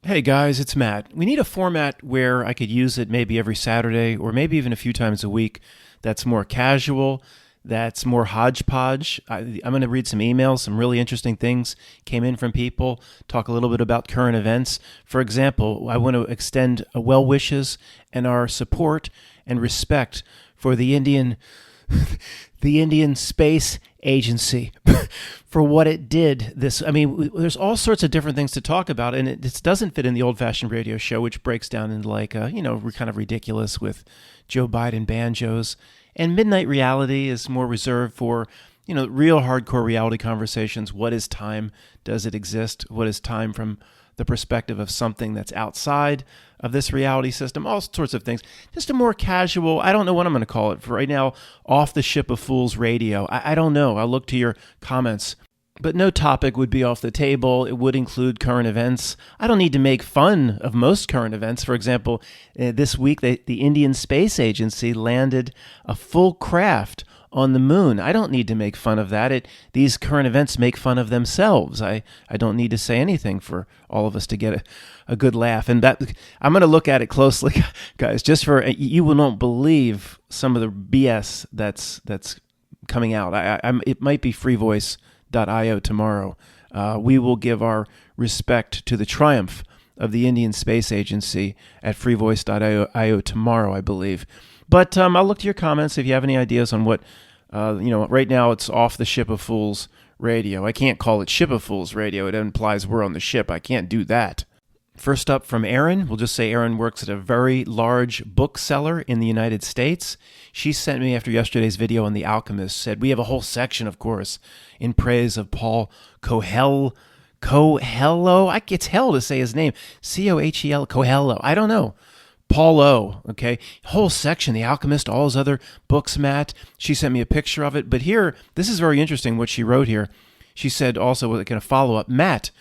Hey guys, it's Matt. We need a format where I could use it maybe every Saturday or maybe even a few times a week that's more casual, that's more hodgepodge. I'm going to read some emails, some really interesting things came in from people, talk a little bit about current events. For example, I want to extend well wishes and our support and respect for the Indian Space Agency for what it did. There's all sorts of different things to talk about, and it doesn't fit in the old-fashioned radio show, which breaks down into we're kind of ridiculous with Joe Biden banjos. And Midnight Reality is more reserved for, real hardcore reality conversations. What is time? Does it exist? What is time from the perspective of something that's outside of this reality system? All sorts of things. Just a more casual, I don't know what I'm going to call it for right now, off the ship of fools radio. I don't know. I'll look to your comments. But no topic would be off the table. It would include current events. I don't need to make fun of most current events. For example, this week, the Indian Space Agency landed a full craft on the moon. I don't need to make fun of that. These current events make fun of themselves. I don't need to say anything for all of us to get a good laugh. And that I'm going to look at it closely, guys, just for you will not believe some of the BS that's coming out. It might be freevoice.io tomorrow. We will give our respect to the triumph of the Indian Space Agency at freevoice.io tomorrow, I believe. But I'll look to your comments if you have any ideas on what, right now it's off the Ship of Fools radio. I can't call it Ship of Fools radio. It implies we're on the ship. I can't do that. First up from Erin. We'll just say Erin works at a very large bookseller in the United States. She sent me after yesterday's video on The Alchemist, said, we have a whole section, of course, in praise of Paul Coelho. It's hell to say his name. Cohel, Coelho. I don't know. Paul O, okay? Whole section, The Alchemist, all his other books, Matt. She sent me a picture of it. But here, this is very interesting what she wrote here. She said also, like in a follow-up, Matt,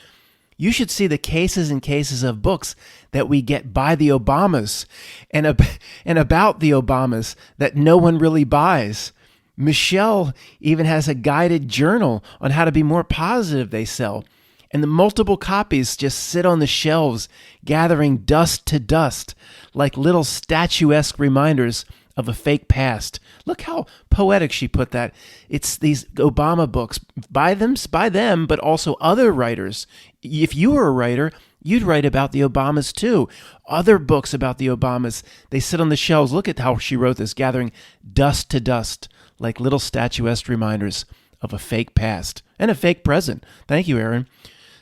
you should see the cases and cases of books that we get by the Obamas and about the Obamas that no one really buys. Michelle even has a guided journal on how to be more positive they sell. And the multiple copies just sit on the shelves, gathering dust to dust, like little statuesque reminders of a fake past. Look how poetic she put that. It's these Obama books. Buy them, but also other writers. If you were a writer, you'd write about the Obamas too. Other books about the Obamas, they sit on the shelves. Look at how she wrote this, gathering dust to dust, like little statuesque reminders of a fake past and a fake present. Thank you, Erin.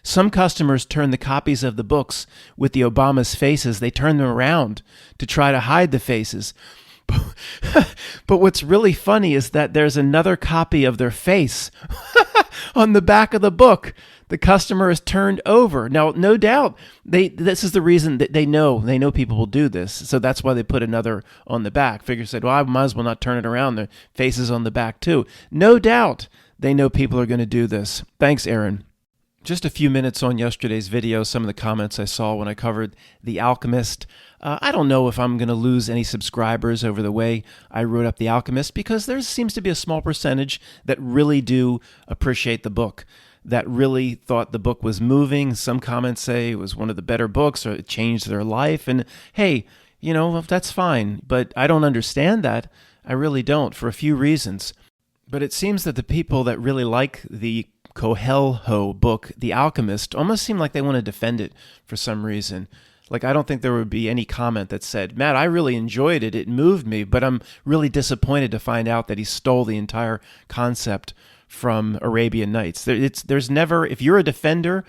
Some customers turn the copies of the books with the Obamas' faces, they turn them around to try to hide the faces. But what's really funny is that there's another copy of their face on the back of the book. The customer is turned over. Now, no doubt, this is the reason that they know people will do this. So that's why they put another on the back. Figure said, well, I might as well not turn it around. Their face is on the back too. No doubt they know people are going to do this. Thanks, Erin. Just a few minutes on yesterday's video, some of the comments I saw when I covered The Alchemist. I don't know if I'm going to lose any subscribers over the way I wrote up The Alchemist, because there seems to be a small percentage that really do appreciate the book, that really thought the book was moving. Some comments say it was one of the better books or it changed their life. And hey, that's fine, but I don't understand that. I really don't, for a few reasons. But it seems that the people that really like the Coelho book, The Alchemist, almost seem like they want to defend it for some reason. Like, I don't think there would be any comment that said, Matt, I really enjoyed it. It moved me, but I'm really disappointed to find out that he stole the entire concept from Arabian Nights. There's never, if you're a defender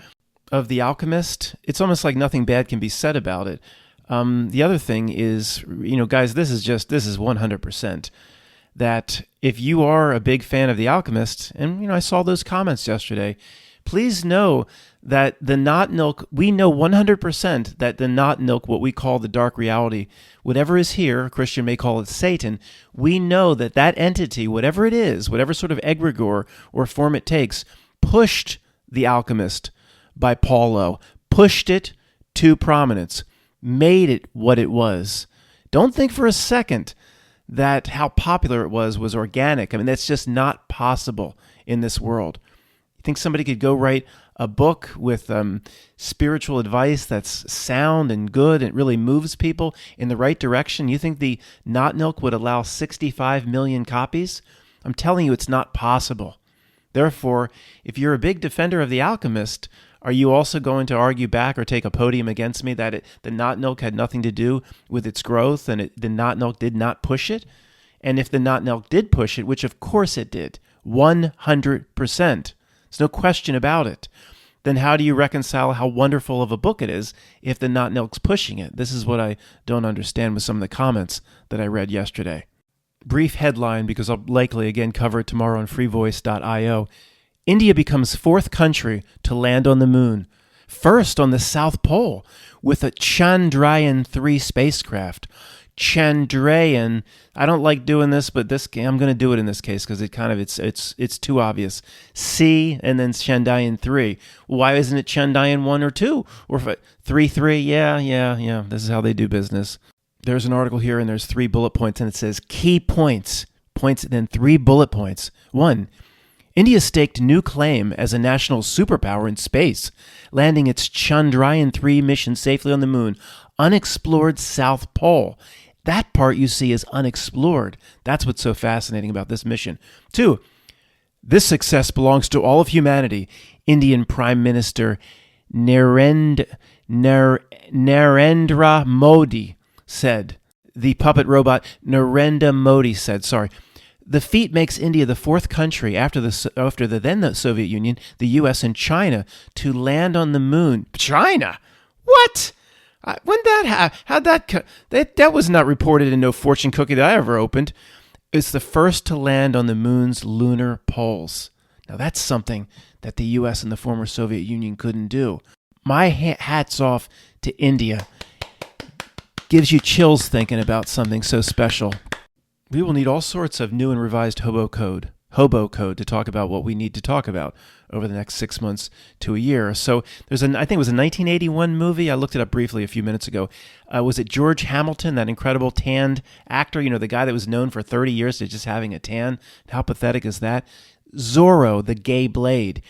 of The Alchemist, it's almost like nothing bad can be said about it. The other thing is, guys, this is 100%. That if you are a big fan of The Alchemist, and I saw those comments yesterday, please know that the Not Nilk, we know 100% that the Not Nilk, what we call the dark reality, whatever is here, a Christian may call it Satan, we know that entity, whatever it is, whatever sort of egregore or form it takes, pushed The Alchemist by Paulo, pushed it to prominence, made it what it was. Don't think for a second that how popular it was organic. I mean, that's just not possible in this world. Think somebody could go write a book with spiritual advice that's sound and good and it really moves people in the right direction? You think the Not Milk would allow 65 million copies? I'm telling you, it's not possible. Therefore, if you're a big defender of The Alchemist, are you also going to argue back or take a podium against me that the Not Milk had nothing to do with its growth and the Not Milk did not push it? And if the Not Milk did push it, which of course it did, 100%, there's no question about it, then how do you reconcile how wonderful of a book it is if the Not Milk's pushing it? This is what I don't understand with some of the comments that I read yesterday. Brief headline, because I'll likely again cover it tomorrow on freevoice.io. India becomes fourth country to land on the moon, first on the South Pole with a Chandrayaan-3 spacecraft. Chandrayaan, I don't like doing this, but I'm going to do it in this case because it's too obvious. C and then Chandrayaan-3. Why isn't it Chandrayaan-1 or 2 or 3? Yeah. This is how they do business. There's an article here and there's 3 bullet points and it says key points, and then 3 bullet points. 1, India staked new claim as a national superpower in space, landing its Chandrayaan-3 mission safely on the moon, unexplored South Pole. That part you see is unexplored. That's what's so fascinating about this mission. 2, this success belongs to all of humanity. Indian Prime Minister Narendra Modi said. The puppet robot Narendra Modi said, the feat makes India the fourth country after the then the Soviet Union, the U.S., and China to land on the moon. China? What? When that happened? How'd that was not reported in no fortune cookie that I ever opened. It's the first to land on the moon's lunar poles. Now that's something that the U.S. and the former Soviet Union couldn't do. My hat's off to India. Gives you chills thinking about something so special. We will need all sorts of new and revised hobo code to talk about what we need to talk about over the next 6 months to a year. So I think it was a 1981 movie. I looked it up briefly a few minutes ago. Was it George Hamilton, that incredible tanned actor? You know, the guy that was known for 30 years to just having a tan. How pathetic is that? Zorro, the gay blade.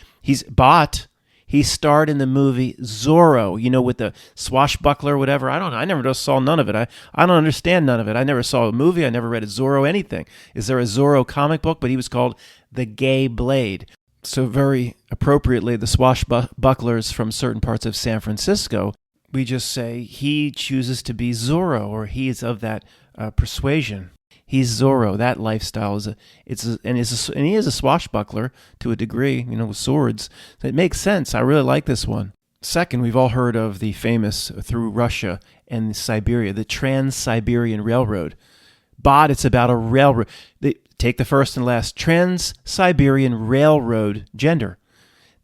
He starred in the movie Zorro, with the swashbuckler, whatever. I never saw none of it. I don't understand none of it. I never saw a movie. I never read a Zorro anything. Is there a Zorro comic book? But he was called the Gay Blade. So very appropriately, the swashbucklers from certain parts of San Francisco, we just say he chooses to be Zorro, or he is of that persuasion. He's Zorro. That lifestyle and he is a swashbuckler to a degree, with swords. So it makes sense. I really like this one. Second, we've all heard of the famous through Russia and Siberia, the Trans-Siberian Railroad. But it's about a railroad. Take the first and last. Trans-Siberian Railroad gender.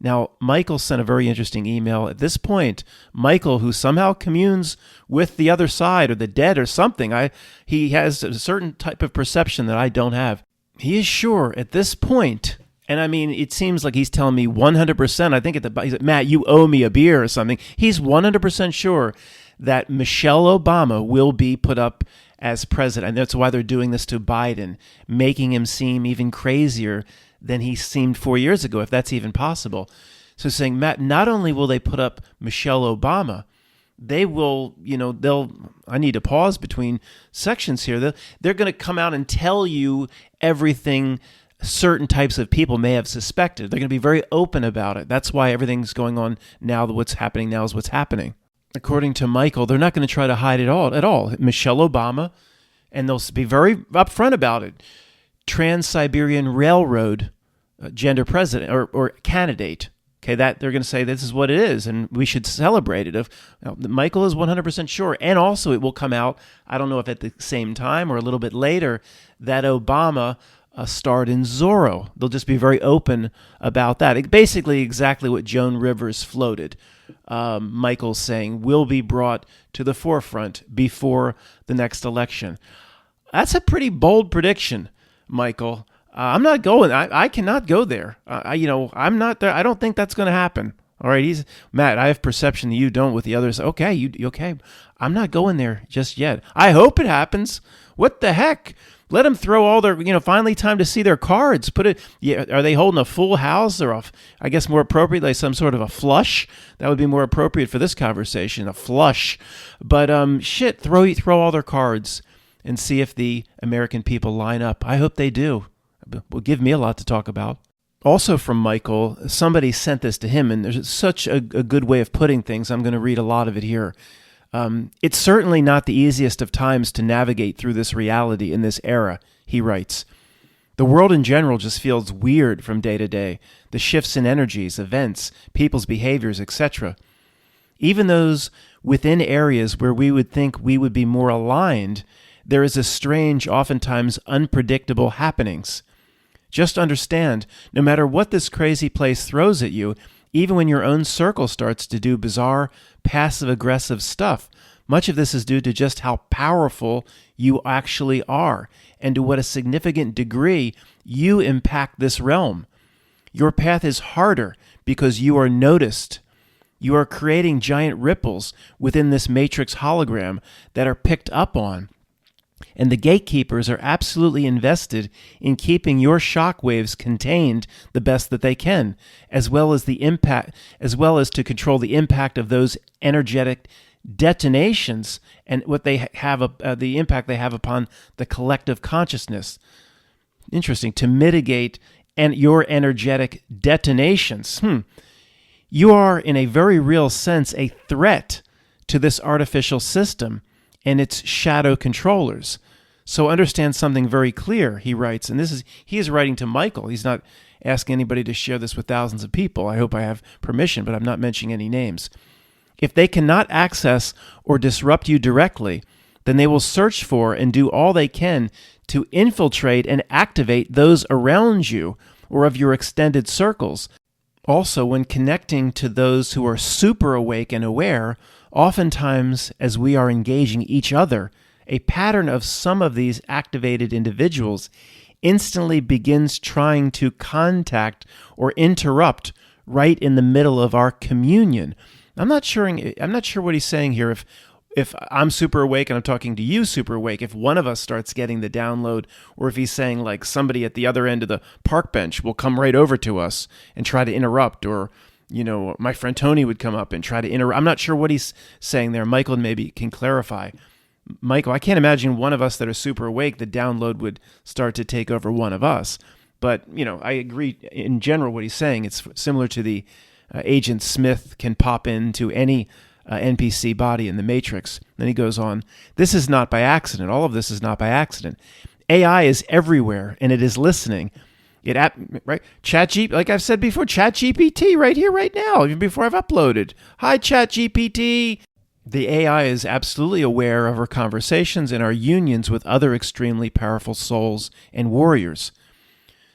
Now, Michael sent a very interesting email. At this point, Michael, who somehow communes with the other side or the dead or something, he has a certain type of perception that I don't have. He is sure at this point, and I mean, it seems like he's telling me 100%. I think he's like, Matt, you owe me a beer or something. He's 100% sure that Michelle Obama will be put up as president. And that's why they're doing this to Biden, making him seem even crazier than he seemed 4 years ago, if that's even possible. So saying, Matt, not only will they put up Michelle Obama, they will, I need to pause between sections here. They're going to come out and tell you everything certain types of people may have suspected. They're going to be very open about it. That's why everything's going on now. What's happening now is what's happening. According to Michael, they're not going to try to hide it at all. Michelle Obama, and they'll be very upfront about it. Trans-Siberian Railroad gender president or candidate. Okay, that they're going to say this is what it is, and we should celebrate it. Michael is 100% sure, and also it will come out, I don't know if at the same time or a little bit later, that Obama starred in Zorro. They'll just be very open about that. Basically exactly what Joan Rivers floated. Michael's saying will be brought to the forefront before the next election. That's a pretty bold prediction, Michael. I'm not going. I cannot go there. I'm not there. I don't think that's going to happen. All right, he's Matt. I have perception that you don't with the others. Okay, you okay? I'm not going there just yet. I hope it happens. What the heck? Let them throw all their, finally time to see their cards. Put it. Yeah, are they holding a full house or I guess more appropriate, like some sort of a flush? That would be more appropriate for this conversation, a flush. But throw all their cards and see if the American people line up. I hope they do. It will give me a lot to talk about. Also from Michael, somebody sent this to him, and there's such a good way of putting things. I'm going to read a lot of it here. It's certainly not the easiest of times to navigate through this reality in this era, he writes. The world in general just feels weird from day to day, the shifts in energies, events, people's behaviors, etc. Even those within areas where we would think we would be more aligned, there is a strange, oftentimes unpredictable happenings. Just understand, no matter what this crazy place throws at you, even when your own circle starts to do bizarre, passive-aggressive stuff, much of this is due to just how powerful you actually are and to what a significant degree you impact this realm. Your path is harder because you are noticed. You are creating giant ripples within this matrix hologram that are picked up on. And the gatekeepers are absolutely invested in keeping your shockwaves contained the best that they can, as well as to control the impact of those energetic detonations and what they have, the impact they have upon the collective consciousness. Interesting. To mitigate your energetic detonations. You are, in a very real sense, a threat to this artificial system and its shadow controllers. So understand something very clear, he writes, and he is writing to Michael. He's not asking anybody to share this with thousands of people. I hope I have permission, but I'm not mentioning any names. If they cannot access or disrupt you directly, then they will search for and do all they can to infiltrate and activate those around you or of your extended circles. Also, when connecting to those who are super awake and aware, oftentimes, as we are engaging each other, a pattern of some of these activated individuals instantly begins trying to contact or interrupt right in the middle of our communion. I'm not sure what he's saying here. If I'm super awake and I'm talking to you super awake, if one of us starts getting the download, or if he's saying like somebody at the other end of the park bench will come right over to us and try to interrupt, or my friend Tony would come up and try to interrupt. I'm not sure what he's saying there. Michael maybe can clarify. Michael, I can't imagine one of us that are super awake, the download would start to take over one of us. But, I agree in general what he's saying. It's similar to the Agent Smith can pop into any NPC body in the Matrix. Then he goes on, this is not by accident. All of this is not by accident. AI is everywhere, and it is listening. Right? Like I've said before, ChatGPT right here, right now, even before I've uploaded. Hi, ChatGPT. The AI is absolutely aware of our conversations and our unions with other extremely powerful souls and warriors.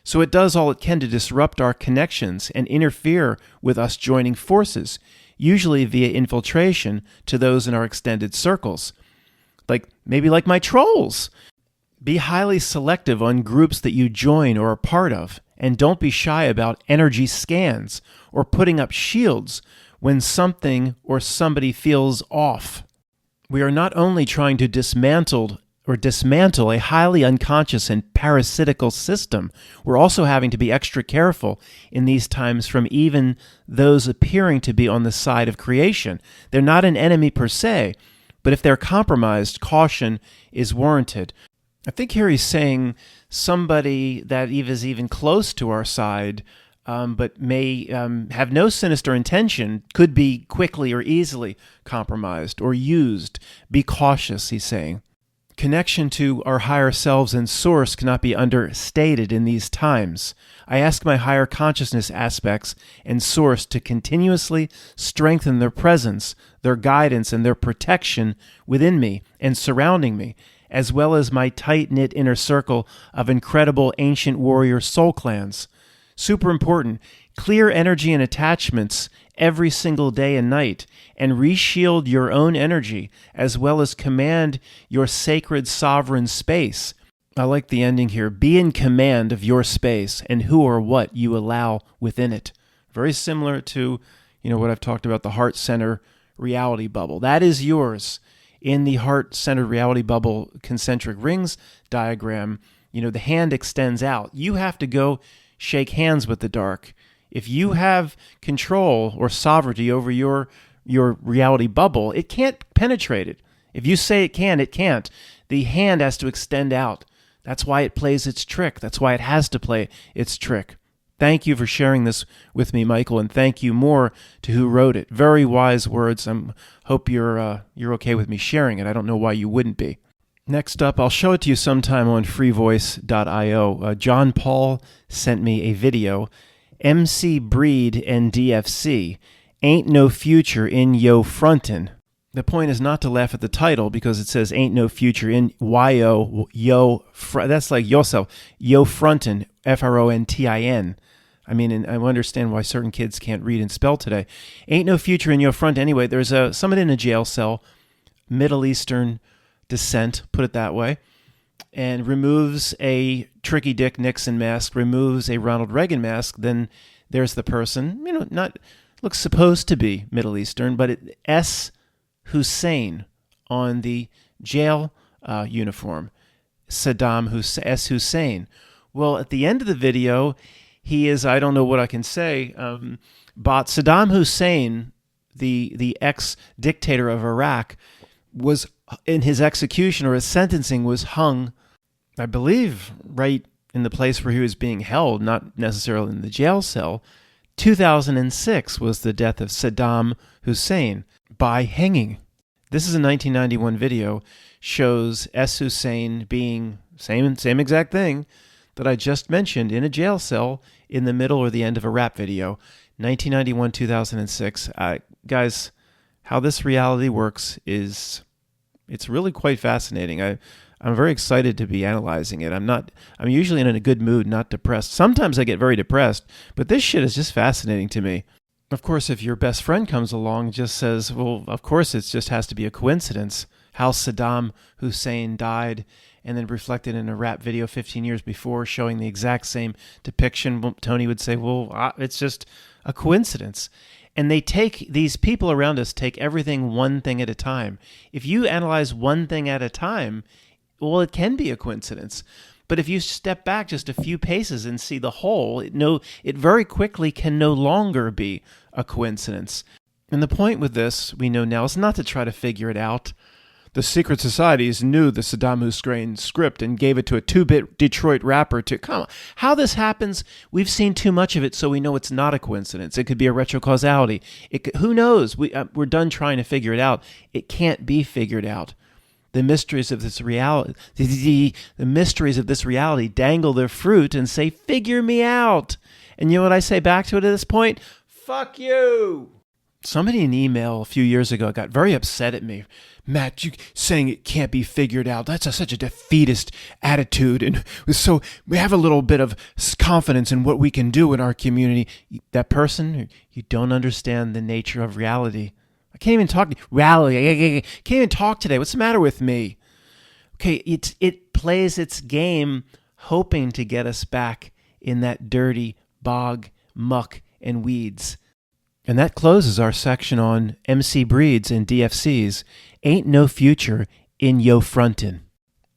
So it does all it can to disrupt our connections and interfere with us joining forces, usually via infiltration to those in our extended circles. Maybe like my trolls. Be highly selective on groups that you join or are part of, and don't be shy about energy scans or putting up shields when something or somebody feels off. We are not only trying to dismantle a highly unconscious and parasitical system, we're also having to be extra careful in these times from even those appearing to be on the side of creation. They're not an enemy per se, but if they're compromised, caution is warranted. I think here he's saying somebody that is even close to our side, but may have no sinister intention, could be quickly or easily compromised or used. Be cautious, he's saying. Connection to our higher selves and source cannot be understated in these times. I ask my higher consciousness aspects and source to continuously strengthen their presence, their guidance, and their protection within me and surrounding me, as well as my tight-knit inner circle of incredible ancient warrior soul clans. Super important. Clear energy and attachments every single day and night, and reshield your own energy, as well as command your sacred sovereign space. I like the ending here. Be in command of your space and who or what you allow within it. Very similar to, what I've talked about, the heart center reality bubble. That is yours in the heart centered reality bubble concentric rings diagram. The hand extends out. You have to go shake hands with the dark. If you have control or sovereignty over your reality bubble, it can't penetrate it. If you say it can, it can't. The hand has to extend out. That's why it plays its trick. That's why it has to play its trick. Thank you for sharing this with me, Michael, and thank you more to who wrote it. Very wise words. I hope you're okay with me sharing it. I don't know why you wouldn't be. Next up, I'll show it to you sometime on freevoice.io. John Paul sent me a video. MC Breed and DFC. Ain't no future in yo frontin'. The point is not to laugh at the title because it says ain't no future in that's like yourself. Yo frontin', Frontin. I mean, and I understand why certain kids can't read and spell today. Ain't no future in your front. Anyway, there's someone in a jail cell, Middle Eastern descent, put it that way, and removes a Tricky Dick Nixon mask, removes a Ronald Reagan mask. Then there's the person, not looks supposed to be Middle Eastern, but S. Hussein on the jail uniform. S. Hussein. Well, at the end of the video, he is, I don't know what I can say, but Saddam Hussein, the ex-dictator of Iraq, was in his execution or his sentencing was hung, I believe, right in the place where he was being held, not necessarily in the jail cell. 2006 was the death of Saddam Hussein by hanging. This is a 1991 video, shows S. Hussein being same exact thing that I just mentioned in a jail cell in the middle or the end of a rap video. 1991, 2006. Guys, how this reality works it's really quite fascinating. I'm very excited to be analyzing it. I'm usually in a good mood, not depressed. Sometimes I get very depressed, but this shit is just fascinating to me. Of course, if your best friend comes along and just says, well, of course it just has to be a coincidence how Saddam Hussein died, and then reflected in a rap video 15 years before showing the exact same depiction, Tony would say, well, it's just a coincidence. And these people around us take everything one thing at a time. If you analyze one thing at a time, well, it can be a coincidence. But if you step back just a few paces and see the whole, it very quickly can no longer be a coincidence. And the point with this, we know now, is not to try to figure it out. The secret societies knew the Saddam Hussein script and gave it to a 2-bit Detroit rapper to come on. How this happens, we've seen too much of it, so we know it's not a coincidence. It could be a retrocausality. Who knows? We're done trying to figure it out. It can't be figured out. The mysteries of this reality, the mysteries of this reality dangle their fruit and say, "Figure me out." And you know what I say back to it at this point? Fuck you. Somebody in an email a few years ago got very upset at me. Matt, you saying it can't be figured out, that's such a defeatist attitude. And so we have a little bit of confidence in what we can do in our community. That person, you don't understand the nature of reality. I can't even talk. Reality. I can't even talk today. What's the matter with me? Okay, it plays its game hoping to get us back in that dirty bog, muck, and weeds. And that closes our section on MC Breeds and DFCs. Ain't no future in yo frontin'.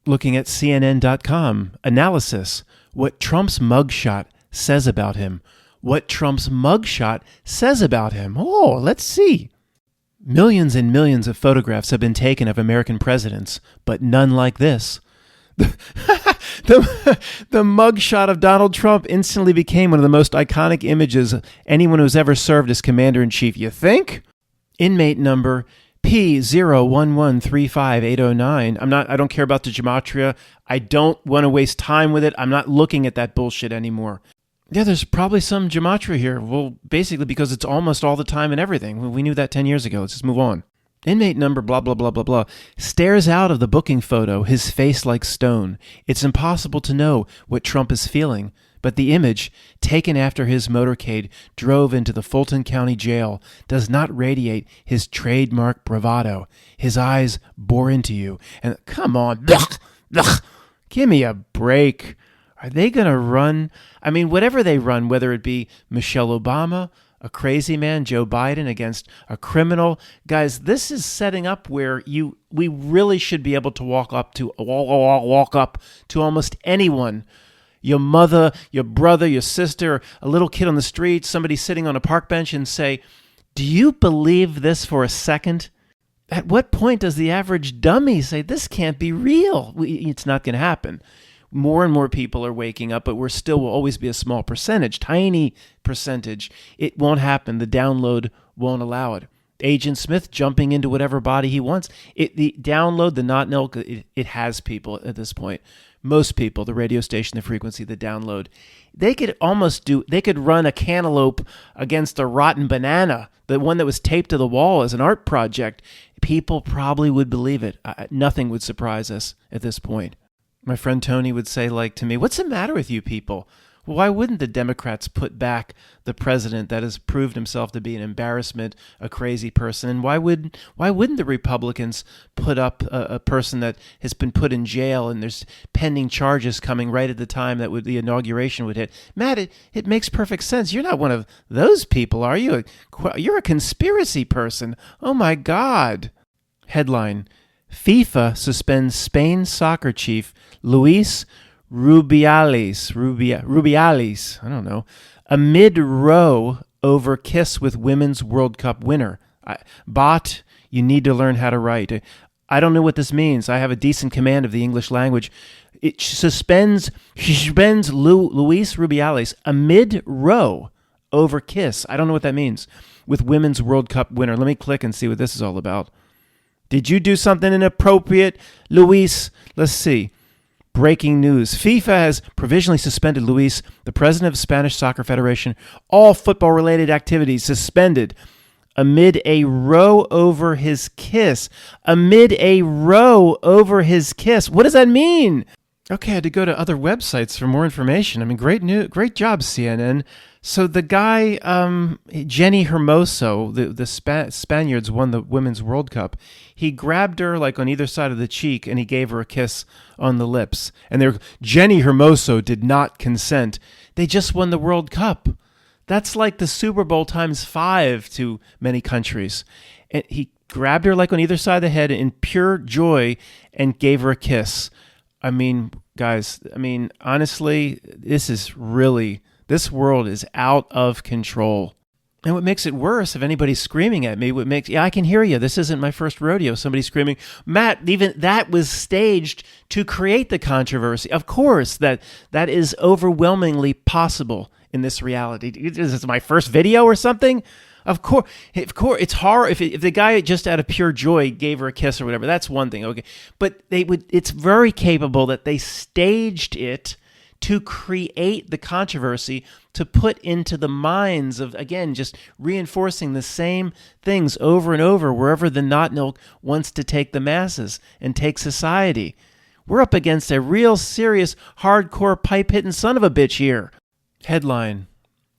Looking at CNN.com, analysis. What Trump's mugshot says about him. What Trump's mugshot says about him. Oh, let's see. Millions and millions of photographs have been taken of American presidents, but none like this. The mugshot of Donald Trump instantly became one of the most iconic images anyone who's ever served as commander-in-chief. You think? Inmate number P011358009. I don't care about the gematria. I don't want to waste time with it. I'm not looking at that bullshit anymore. Yeah, there's probably some gematria here. Well, basically because it's almost all the time and everything. We knew that 10 years ago. Let's just move on. Inmate number blah, blah, blah, blah, blah, stares out of the booking photo, his face like stone. It's impossible to know what Trump is feeling, but the image, taken after his motorcade drove into the Fulton County Jail, does not radiate his trademark bravado. His eyes bore into you. And come on, give me a break. Are they going to run? I mean, whatever they run, whether it be Michelle Obama, a crazy man, Joe Biden, against a criminal. Guys, this is setting up where we really should be able to walk up to almost anyone. Your mother, your brother, your sister, a little kid on the street, somebody sitting on a park bench, and say, do you believe this for a second? At what point does the average dummy say, this can't be real? It's not going to happen. More and more people are waking up, but will always be a small percentage, tiny percentage. It won't happen. The download won't allow it. Agent Smith jumping into whatever body he wants. The download, the not milk, it has people at this point. Most people, the radio station, the frequency, the download, they could run a cantaloupe against a rotten banana, the one that was taped to the wall as an art project. People probably would believe it. Nothing would surprise us at this point. My friend Tony would say, to me, what's the matter with you people? Well, why wouldn't the Democrats put back the president that has proved himself to be an embarrassment, a crazy person? And why wouldn't the Republicans put up a person that has been put in jail and there's pending charges coming right at the time that the inauguration would hit? Matt, it makes perfect sense. You're not one of those people, are you? You're a conspiracy person. Oh, my God. Headline: FIFA suspends Spain soccer chief Luis Rubiales, I don't know, amid row over kiss with Women's World Cup winner. Bot, you need to learn how to write. I don't know what this means. I have a decent command of the English language. It suspends Luis Rubiales amid row over kiss. I don't know what that means. With Women's World Cup winner. Let me click and see what this is all about. Did you do something inappropriate, Luis? Let's see. Breaking news. FIFA has provisionally suspended Luis, the president of Spanish Soccer Federation. All football-related activities suspended amid a row over his kiss. Amid a row over his kiss. What does that mean? Okay, I had to go to other websites for more information. I mean, great job, CNN. So the guy, Jenny Hermoso, the Spaniards won the Women's World Cup. He grabbed her on either side of the cheek and he gave her a kiss on the lips. And Jenny Hermoso did not consent. They just won the World Cup. That's like the Super Bowl times 5 to many countries. And he grabbed her on either side of the head in pure joy and gave her a kiss. I mean, guys, honestly, this world is out of control. And what makes it worse, if anybody's screaming at me, I can hear you. This isn't my first rodeo. Somebody's screaming, Matt, even that was staged to create the controversy. Of course, that is overwhelmingly possible in this reality. Is this my first video or something? Of course, it's hard if the guy just out of pure joy gave her a kiss or whatever. That's one thing, okay. But it's very capable that they staged it to create the controversy, to put into the minds of, again, just reinforcing the same things over and over wherever the not milk wants to take the masses and take society. We're up against a real serious, hardcore, pipe-hitting son of a bitch here. Headline: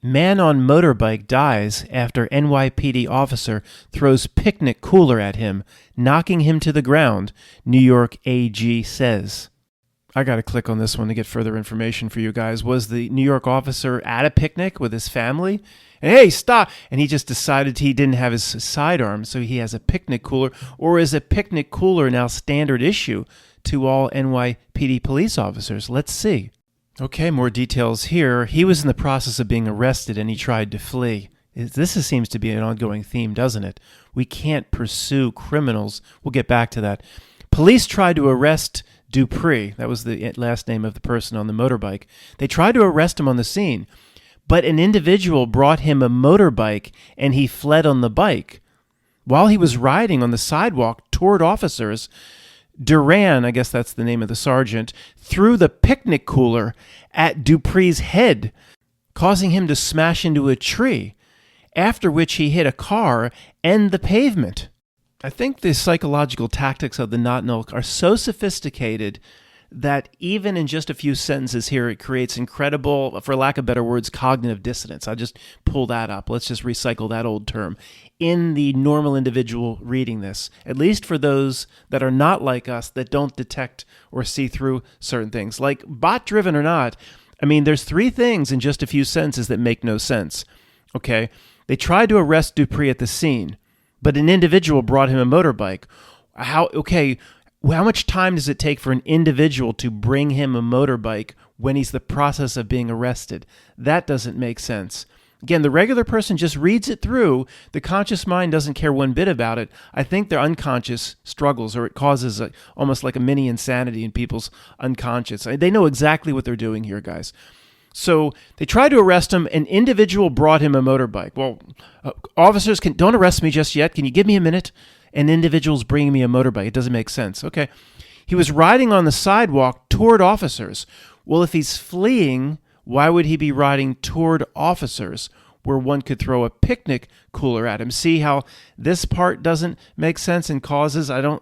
Man on motorbike dies after NYPD officer throws picnic cooler at him, knocking him to the ground, New York AG says. I got to click on this one to get further information for you guys. Was the New York officer at a picnic with his family? And hey, stop! And he just decided he didn't have his sidearm, so he has a picnic cooler. Or is a picnic cooler now standard issue to all NYPD police officers? Let's see. Okay, more details here. He was in the process of being arrested and he tried to flee. This seems to be an ongoing theme, doesn't it? We can't pursue criminals. We'll get back to that. Police tried to arrest Dupree. That was the last name of the person on the motorbike. They tried to arrest him on the scene, but an individual brought him a motorbike and he fled on the bike. While he was riding on the sidewalk toward officers, Duran, I guess that's the name of the sergeant, threw the picnic cooler at Dupree's head, causing him to smash into a tree, after which he hit a car and the pavement. I think the psychological tactics of the not milk are so sophisticated that even in just a few sentences here, it creates incredible, for lack of better words, cognitive dissonance. I'll just pull that up. Let's just recycle that old term. In the normal individual reading this, at least for those that are not like us, that don't detect or see through certain things, like bot-driven or not, there's three things in just a few sentences that make no sense. Okay? They tried to arrest Dupree at the scene, but an individual brought him a motorbike. How much time does it take for an individual to bring him a motorbike when he's in the process of being arrested? That doesn't make sense. Again, the regular person just reads it through. The conscious mind doesn't care one bit about it. I think their unconscious struggles, or it causes almost like a mini insanity in people's unconscious. They know exactly what they're doing here, guys. So they tried to arrest him. An individual brought him a motorbike. Well, officers, don't arrest me just yet. Can you give me a minute? An individual's bringing me a motorbike. It doesn't make sense. Okay. He was riding on the sidewalk toward officers. Well, if he's fleeing, why would he be riding toward officers where one could throw a picnic cooler at him? See how this part doesn't make sense and causes, I'll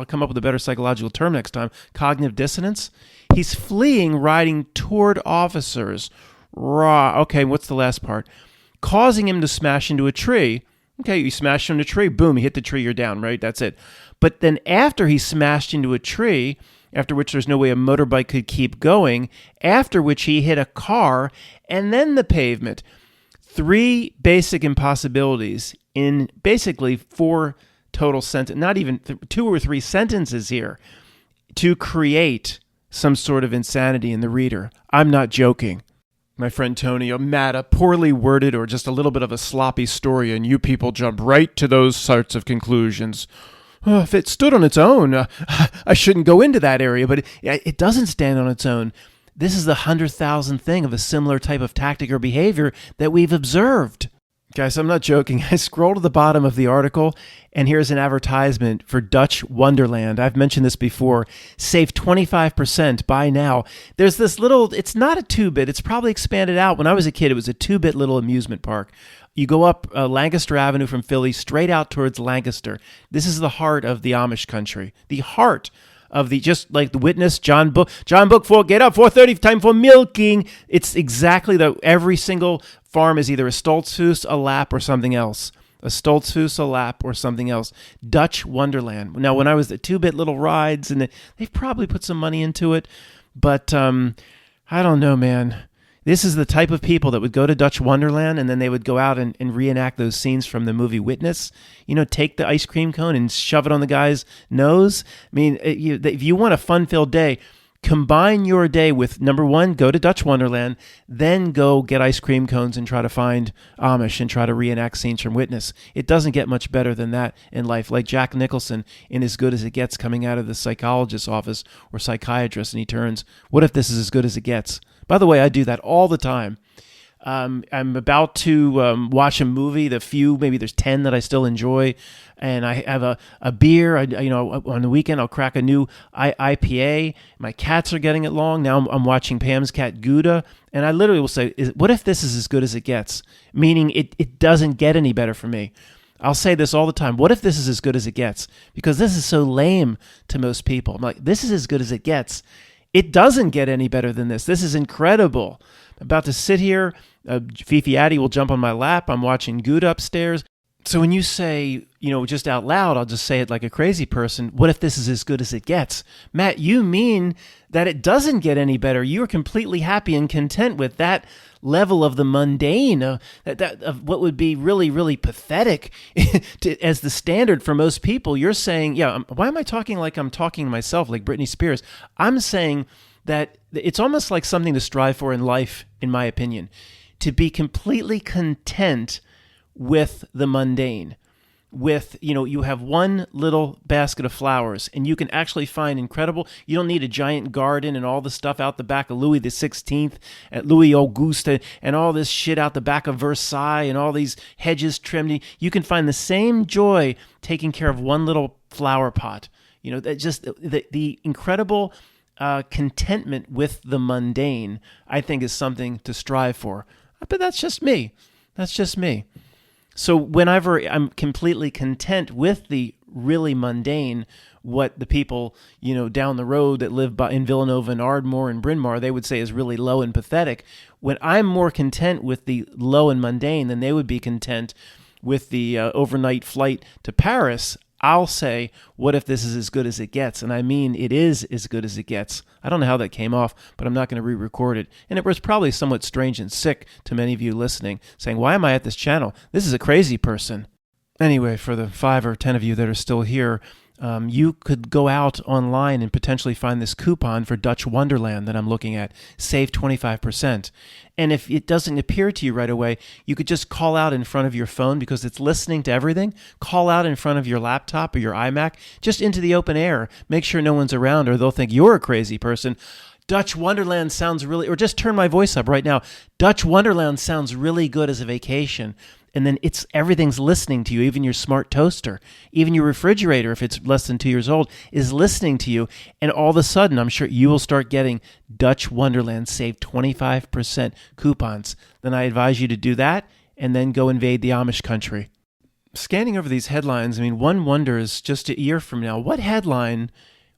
come up with a better psychological term next time, cognitive dissonance. He's fleeing, riding toward officers. Okay, what's the last part? Causing him to smash into a tree. Okay, you smash into a tree, boom, you hit the tree, you're down, right? That's it. But then after he smashed into a tree, after which there's no way a motorbike could keep going, after which he hit a car and then the pavement. 3 basic impossibilities in basically 4 total sentences, not even 2 or 3 sentences here, to create some sort of insanity in the reader. I'm not joking. My friend Tony, Matt, a poorly worded or just a little bit of a sloppy story, and you people jump right to those sorts of conclusions. If it stood on its own, I shouldn't go into that area, but it doesn't stand on its own. This is the 100,000th thing of a similar type of tactic or behavior that we've observed. Guys, I'm not joking. I scroll to the bottom of the article, and here's an advertisement for Dutch Wonderland. I've mentioned this before. Save 25%, buy now. There's this little, it's not a 2-bit, it's probably expanded out. When I was a kid, it was a 2-bit little amusement park. You go up Lancaster Avenue from Philly, straight out towards Lancaster. This is the heart of the Amish country. The heart of the, just like the Witness, John Book, get up, 4:30, time for milking. It's exactly every single farm is either a Stoltzfus, a Lap, or something else. A Stoltzfus, a Lap, or something else. Dutch Wonderland. Now, when I was the 2-bit little rides, and they've probably put some money into it, but I don't know, man. This is the type of people that would go to Dutch Wonderland and then they would go out and reenact those scenes from the movie Witness. Take the ice cream cone and shove it on the guy's nose. I mean, if you want a fun-filled day, combine your day with, number 1, go to Dutch Wonderland, then go get ice cream cones and try to find Amish and try to reenact scenes from Witness. It doesn't get much better than that in life. Like Jack Nicholson in As Good as It Gets, coming out of the psychologist's office or psychiatrist, and he turns, what if this is as good as it gets? By the way, I do that all the time. I'm about to watch a movie, maybe there's 10 that I still enjoy, and I have a beer. On the weekend, I'll crack a new IPA. My cats are getting it along. Now I'm watching Pam's cat, Gouda, and I literally will say, what if this is as good as it gets? Meaning it doesn't get any better for me. I'll say this all the time. What if this is as good as it gets? Because this is so lame to most people. I'm like, this is as good as it gets. It doesn't get any better than this. This is incredible. I'm about to sit here. Fifi Addy will jump on my lap. I'm watching Good upstairs. So when you say, just out loud, I'll just say it like a crazy person, what if this is as good as it gets? Matt, you mean that it doesn't get any better. You're completely happy and content with that level of the mundane, of what would be really, really pathetic as the standard for most people. You're saying, why am I talking like I'm talking to myself, like Britney Spears? I'm saying that it's almost like something to strive for in life, in my opinion, to be completely content with the mundane. With, you have one little basket of flowers and you can actually find incredible, you don't need a giant garden and all the stuff out the back of Louis the 16th at Louis Auguste and all this shit out the back of Versailles and all these hedges trimmed. You can find the same joy taking care of one little flower pot. That just the incredible contentment with the mundane, I think, is something to strive for. But that's just me. So whenever I'm completely content with the really mundane, what the people, down the road that live in Villanova and Ardmore and Bryn Mawr, they would say is really low and pathetic. When I'm more content with the low and mundane than they would be content with the overnight flight to Paris, I'll say, what if this is as good as it gets? And I mean, it is as good as it gets. I don't know how that came off, but I'm not going to re-record it. And it was probably somewhat strange and sick to many of you listening, saying, why am I at this channel? This is a crazy person. Anyway, for the 5 or 10 of you that are still here, you could go out online and potentially find this coupon for Dutch Wonderland that I'm looking at. Save 25%. And if it doesn't appear to you right away, you could just call out in front of your phone because it's listening to everything. Call out in front of your laptop or your iMac, just into the open air. Make sure no one's around or they'll think you're a crazy person. Dutch Wonderland sounds really, or just turn my voice up right now. Dutch Wonderland sounds really good as a vacation. And then everything's listening to you, even your smart toaster, even your refrigerator, if it's less than 2 years old, is listening to you. And all of a sudden, I'm sure you will start getting Dutch Wonderland Save 25% coupons. Then I advise you to do that and then go invade the Amish country. Scanning over these headlines, I mean, one wonders just a year from now, what headline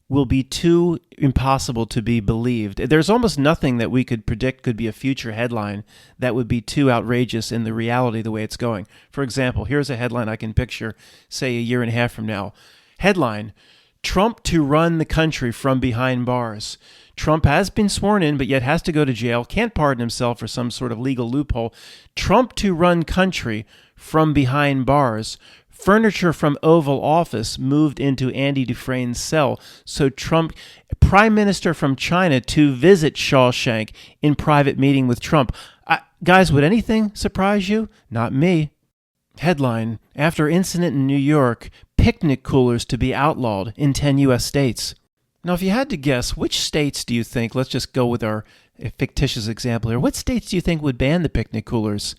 will be too impossible to be believed? There's almost nothing that we could predict could be a future headline that would be too outrageous in the reality the way it's going. For example, here's a headline I can picture, say, a year and a half from now. Headline, Trump to run the country from behind bars. Trump has been sworn in, but yet has to go to jail, can't pardon himself for some sort of legal loophole. Trump to run country from behind bars. Furniture from Oval Office moved into Andy Dufresne's cell. So Trump, Prime Minister from China to visit Shawshank in private meeting with Trump. Guys, would anything surprise you? Not me. Headline, after incident in New York, picnic coolers to be outlawed in 10 U.S. states. Now, if you had to guess, which states do you think, let's just go with our fictitious example here, what states do you think would ban the picnic coolers?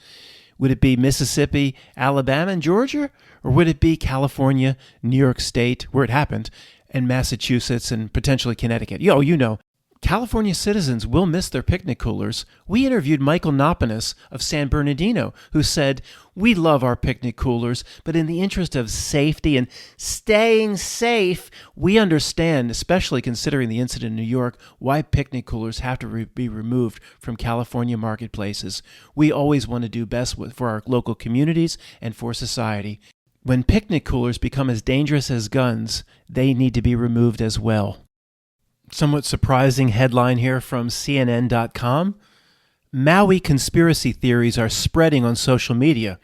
Would it be Mississippi, Alabama, and Georgia? Or would it be California, New York State, where it happened, and Massachusetts and potentially Connecticut? You know, California citizens will miss their picnic coolers. We interviewed Michael Noponis of San Bernardino, who said, we love our picnic coolers, but in the interest of safety and staying safe, we understand, especially considering the incident in New York, why picnic coolers have to be removed from California marketplaces. We always want to do best for our local communities and for society. When picnic coolers become as dangerous as guns, they need to be removed as well. Somewhat surprising headline here from CNN.com. Maui conspiracy theories are spreading on social media.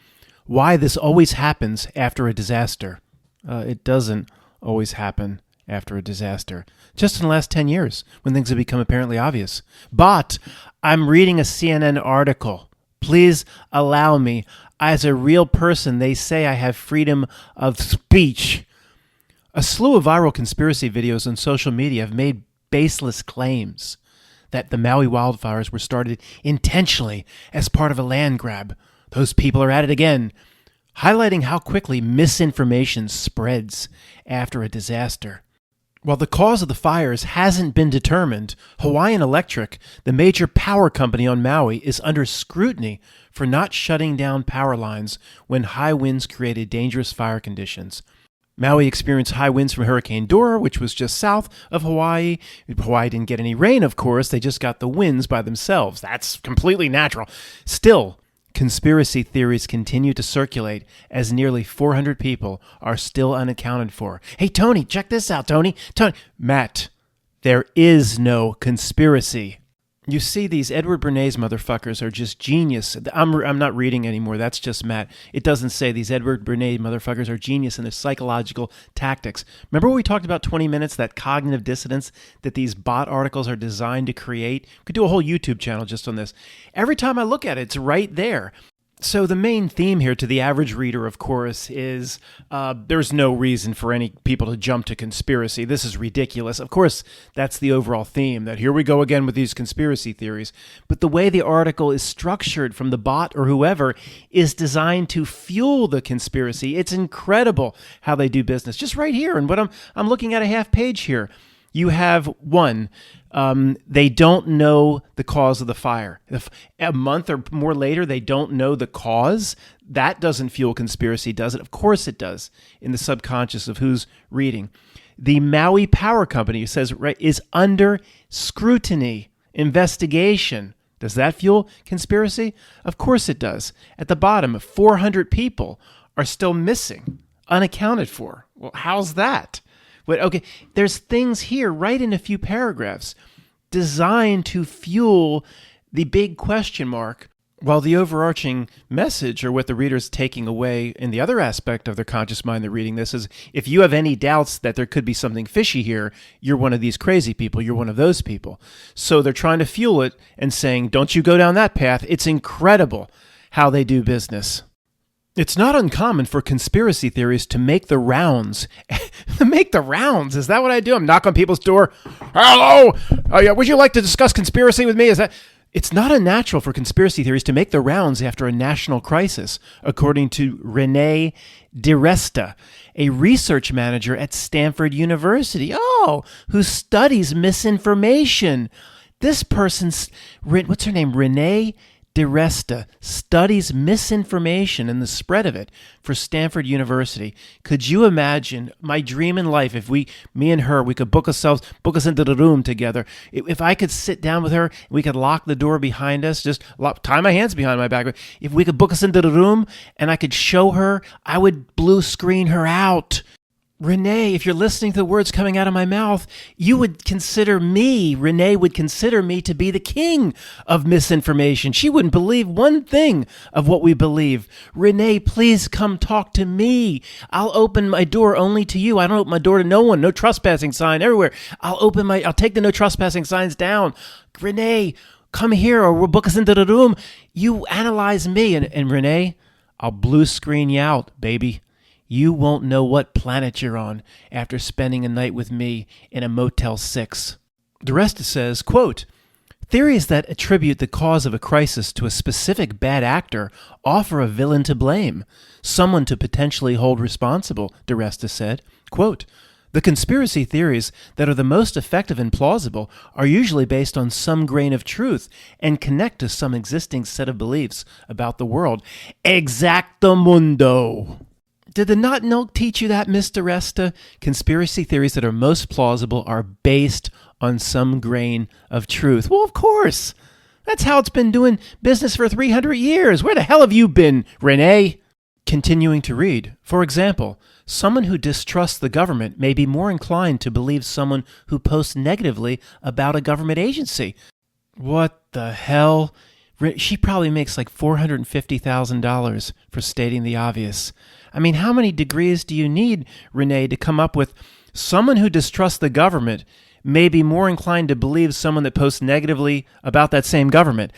Why this always happens after a disaster. It doesn't always happen after a disaster. Just in the last 10 years, when things have become apparently obvious. But I'm reading a CNN article. Please allow me. As a real person, they say I have freedom of speech. A slew of viral conspiracy videos on social media have made baseless claims that the Maui wildfires were started intentionally as part of a land grab. Those people are at it again, highlighting how quickly misinformation spreads after a disaster. While the cause of the fires hasn't been determined, Hawaiian Electric, the major power company on Maui, is under scrutiny for not shutting down power lines when high winds created dangerous fire conditions. Maui experienced high winds from Hurricane Dora, which was just south of Hawaii. Hawaii didn't get any rain, of course. They just got the winds by themselves. That's completely natural. Still, conspiracy theories continue to circulate as nearly 400 people are still unaccounted for. Hey, Tony, check this out, Tony. Matt, there is no conspiracy. You see, these Edward Bernays motherfuckers are just genius. I'm not reading anymore. That's just Matt. It doesn't say these Edward Bernays motherfuckers are genius in their psychological tactics. Remember when we talked about 20 minutes, that cognitive dissonance that these bot articles are designed to create? We could do a whole YouTube channel just on this. Every time I look at it, it's right there. So the main theme here to the average reader, of course, is there's no reason for any people to jump to conspiracy. This is ridiculous. Of course, that's the overall theme, that here we go again with these conspiracy theories. But the way the article is structured from the bot or whoever is designed to fuel the conspiracy. It's incredible how they do business. Just right here, and what I'm looking at a half page here. You have one. They don't know the cause of the fire. If a month or more later, they don't know the cause. That doesn't fuel conspiracy, does it? Of course it does, in the subconscious of who's reading. The Maui Power Company says, right, is under scrutiny, investigation. Does that fuel conspiracy? Of course it does. At the bottom, 400 people are still missing, unaccounted for. Well, how's that? But okay, there's things here right in a few paragraphs designed to fuel the big question mark, while the overarching message, or what the reader's taking away in the other aspect of their conscious mind they're reading this, is if you have any doubts that there could be something fishy here, you're one of these crazy people, you're one of those people. So they're trying to fuel it and saying, don't you go down that path. It's incredible how they do business. It's not uncommon for conspiracy theories to make the rounds. Make the rounds? Is that what I do? I'm knocking on people's door. Hello? Would you like to discuss conspiracy with me? It's not unnatural for conspiracy theories to make the rounds after a national crisis, according to Renee DiResta, a research manager at Stanford University, who studies misinformation. This person's, what's her name? Renee DiResta studies misinformation and the spread of it for Stanford University. Could you imagine my dream in life if me and her, we could book us into the room together. If I could sit down with her, we could lock the door behind us, tie my hands behind my back. If we could book us into the room and I could show her, I would blue screen her out. Renee, if you're listening to the words coming out of my mouth, Renee would consider me to be the king of misinformation. She wouldn't believe one thing of what we believe. Renee, please come talk to me. I'll open my door only to you. I don't open my door to no one. No trespassing sign everywhere. I'll take the no trespassing signs down. Renee, come here or we'll book us into the room. You analyze me. And Renee, I'll blue screen you out, baby. You won't know what planet you're on after spending a night with me in a Motel 6. DiResta says, quote, theories that attribute the cause of a crisis to a specific bad actor offer a villain to blame, someone to potentially hold responsible, DiResta said. Quote, the conspiracy theories that are the most effective and plausible are usually based on some grain of truth and connect to some existing set of beliefs about the world. Exactamundo. Did the Not Milk teach you that, Miss DiResta? Conspiracy theories that are most plausible are based on some grain of truth. Well, of course. That's how it's been doing business for 300 years. Where the hell have you been, Renee? Continuing to read. For example, someone who distrusts the government may be more inclined to believe someone who posts negatively about a government agency. What the hell? She probably makes like $450,000 for stating the obvious. I mean, how many degrees do you need, Renee, to come up with someone who distrusts the government may be more inclined to believe someone that posts negatively about that same government?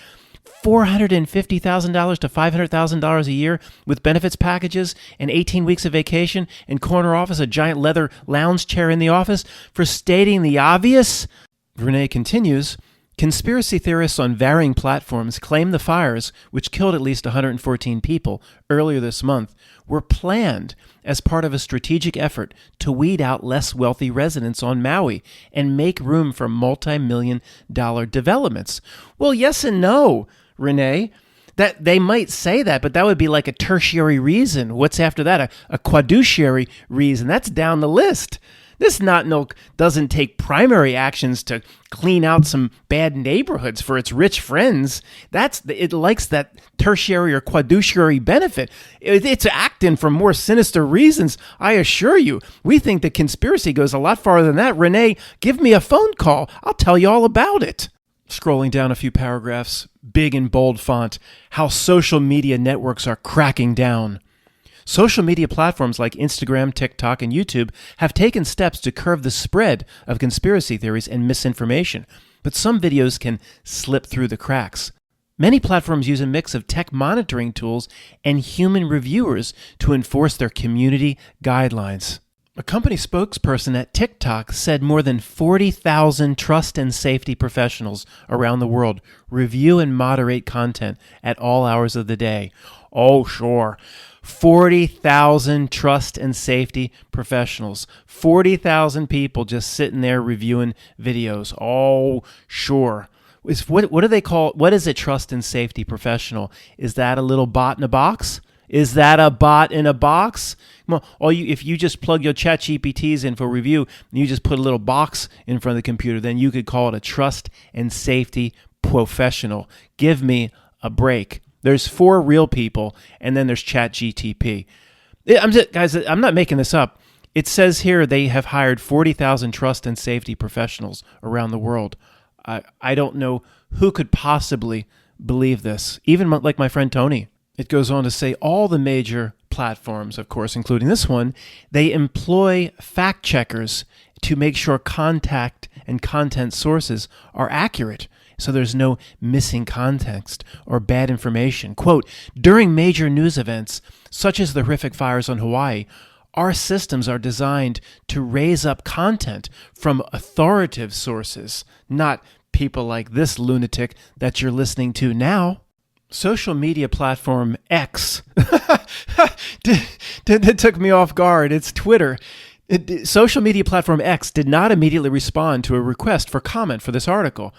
$450,000 to $500,000 a year with benefits packages and 18 weeks of vacation and corner office, a giant leather lounge chair in the office for stating the obvious? Renee continues, conspiracy theorists on varying platforms claim the fires, which killed at least 114 people earlier this month, were planned as part of a strategic effort to weed out less wealthy residents on Maui and make room for multi-million-dollar developments. Well, yes and no, Renee. That they might say that, but that would be like a tertiary reason. What's after that? A quadutiary reason. That's down the list. This Not Milk doesn't take primary actions to clean out some bad neighborhoods for its rich friends. It likes that tertiary or quadutiary benefit. It's acting for more sinister reasons, I assure you. We think the conspiracy goes a lot farther than that. Renee, give me a phone call. I'll tell you all about it. Scrolling down a few paragraphs, big in bold font, how social media networks are cracking down. Social media platforms like Instagram, TikTok, and YouTube have taken steps to curb the spread of conspiracy theories and misinformation, but some videos can slip through the cracks. Many platforms use a mix of tech monitoring tools and human reviewers to enforce their community guidelines. A company spokesperson at TikTok said more than 40,000 trust and safety professionals around the world review and moderate content at all hours of the day. Oh, sure. 40,000 trust and safety professionals. 40,000 people just sitting there reviewing videos. Oh, sure. What do they call, what is a trust and safety professional? Is that a little bot in a box? Is that a bot in a box? Well, if you just plug your ChatGPTs in for review, and you just put a little box in front of the computer, then you could call it a trust and safety professional. Give me a break. There's 4 real people, and then there's ChatGPT. Guys, I'm not making this up. It says here they have hired 40,000 trust and safety professionals around the world. I don't know who could possibly believe this, even like my friend Tony. It goes on to say all the major platforms, of course, including this one, they employ fact checkers to make sure contact and content sources are accurate, so there's no missing context or bad information. Quote, during major news events, such as the horrific fires on Hawaii, our systems are designed to raise up content from authoritative sources, not people like this lunatic that you're listening to now. Social media platform X that took me off guard. It's Twitter. Social media platform X did not immediately respond to a request for comment for this article.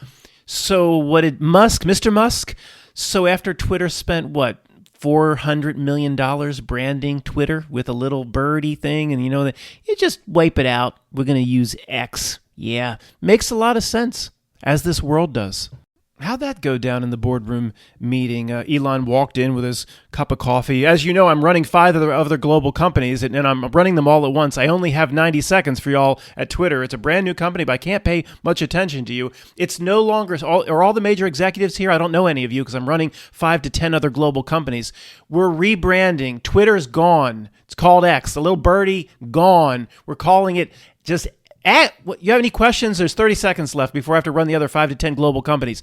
So what did Mr. Musk? So after Twitter spent $400 million branding Twitter with a little birdie thing, and you just wipe it out. We're going to use X. Yeah, makes a lot of sense, as this world does. How'd that go down in the boardroom meeting? Elon walked in with his cup of coffee. As you know, I'm running 5 other global companies, and I'm running them all at once. I only have 90 seconds for y'all at Twitter. It's a brand new company, but I can't pay much attention to you. It's no longer, are all the major executives here? I don't know any of you because I'm running 5 to 10 other global companies. We're rebranding. Twitter's gone. It's called X. The little birdie, gone. We're calling it just you have any questions? There's 30 seconds left before I have to run the other 5 to 10 global companies.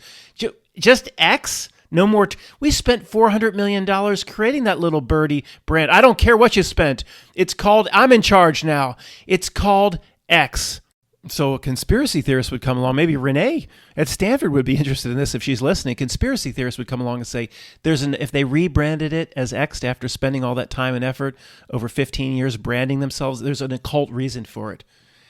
Just X? No more. We spent $400 million creating that little birdie brand. I don't care what you spent. It's called, I'm in charge now. It's called X. So a conspiracy theorist would come along. Maybe Renee at Stanford would be interested in this if she's listening. Conspiracy theorists would come along and say, if they rebranded it as X after spending all that time and effort over 15 years branding themselves, there's an occult reason for it.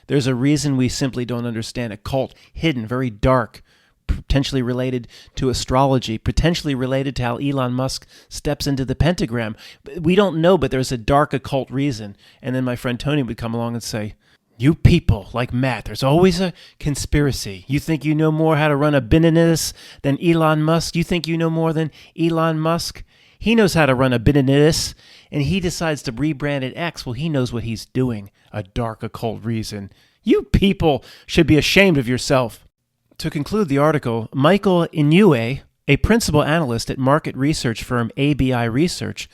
There's a reason we simply don't understand. A cult, hidden, very dark, potentially related to astrology, potentially related to how Elon Musk steps into the pentagram. We don't know, but there's a dark occult reason. And then my friend Tony would come along and say, you people like Matt, there's always a conspiracy. You think you know more how to run a business than Elon Musk? You think you know more than Elon Musk? He knows how to run a business, and he decides to rebrand it X. Well, he knows what he's doing. A dark occult reason. You people should be ashamed of yourself. To conclude the article, Michael Inoue, a principal analyst at market research firm ABI Research,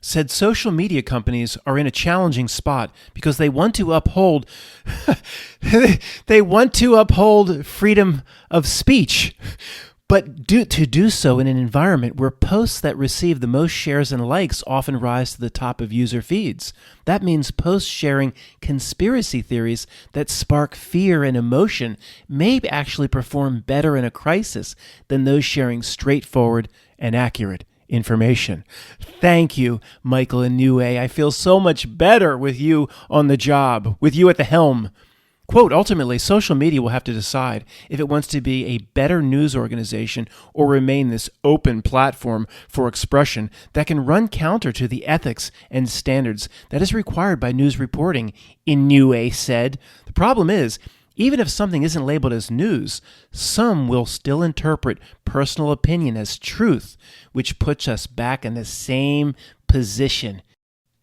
said social media companies are in a challenging spot because they want to uphold freedom of speech. But to do so in an environment where posts that receive the most shares and likes often rise to the top of user feeds. That means posts sharing conspiracy theories that spark fear and emotion may actually perform better in a crisis than those sharing straightforward and accurate information. Thank you, Michael Inoue. I feel so much better with you on the job, with you at the helm. Quote, ultimately, social media will have to decide if it wants to be a better news organization or remain this open platform for expression that can run counter to the ethics and standards that is required by news reporting, Inoue said. The problem is, even if something isn't labeled as news, some will still interpret personal opinion as truth, which puts us back in the same position.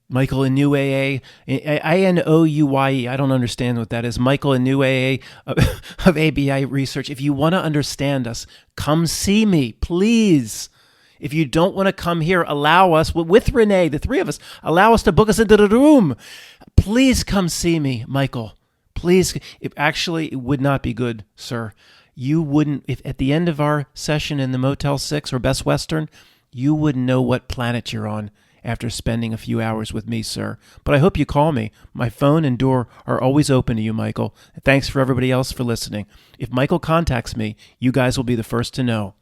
Michael Inoue, Inouye, I don't understand what that is. Michael Inoue of ABI Research. If you want to understand us, come see me, please. If you don't want to come here, allow us, with Renee, the 3 of us, allow us to book us into the room. Please come see me, Michael. Please. It would not be good, sir. You wouldn't, if at the end of our session in the Motel 6 or Best Western, you wouldn't know what planet you're on after spending a few hours with me, sir. But I hope you call me. My phone and door are always open to you, Michael. Thanks for everybody else for listening. If Michael contacts me, you guys will be the first to know.